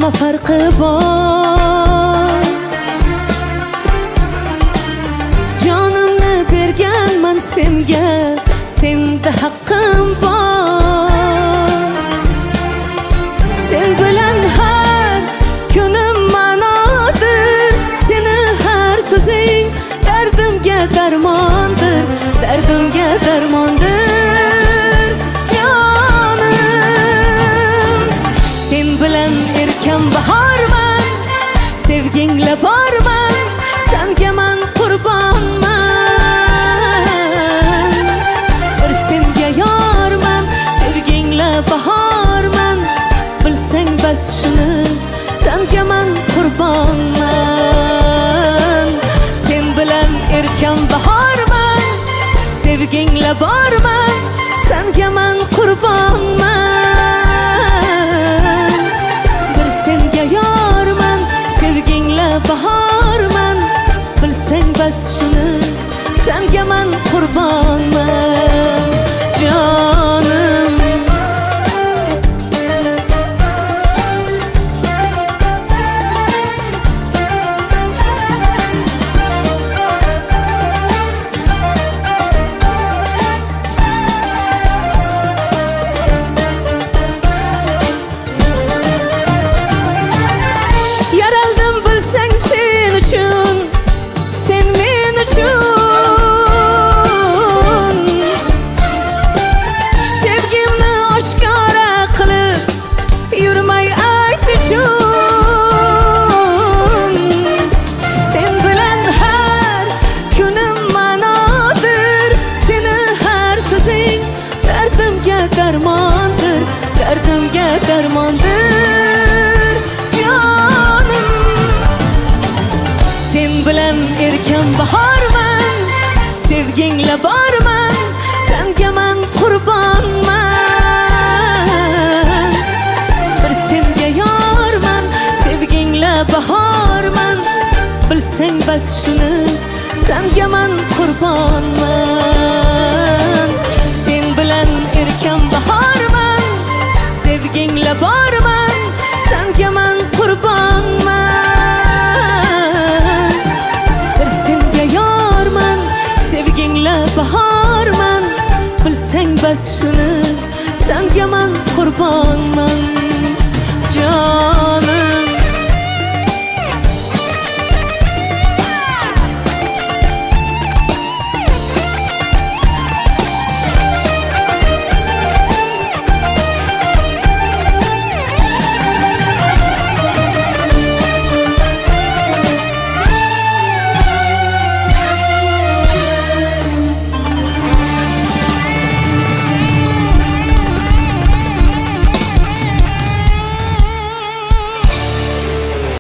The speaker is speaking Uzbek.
nima farqi bor? Jonimni berganman senga, senda haqqim bor. Sen bilan har kunim ma'nodir, seni har so'zing dardimga darmondir, dardimga darmondir. Jonim, sen bilan erkan bahorman, sevgingla borman, senga man qurbonman. Bir senga yorman, sevgingla bahorman, bilsang bas shuni, senga man qurbonman. Sen bilan erkan bahorman, sevgingla borman, senga man qurbonman. Bir senga yorman, sevgingla bahorman, bilsang bas shuni, senga man qurbonman. Jonim, yaraldim bilsang sen uchun, sen men uchun. Sevgimni oshkora qilib yurmay ayt nechun. Sen bilan har kunim ma'nodir, seni har so'zing dardimga darmondir, dardimga darmondir. Jonim, sen bilan erkan bahorman, sevgingla borman, senga man qurbonman. Bir senga yorman, sevgingla bahorman, bilsang bas shuni, senga man qurbonman. Sen bilan erkan bahorman, sevgingla borman, senga man qurbonman. Bir senga yorman, sevgingla bahorman, bilsang bas shuni, senga man qurbonman. Jonim.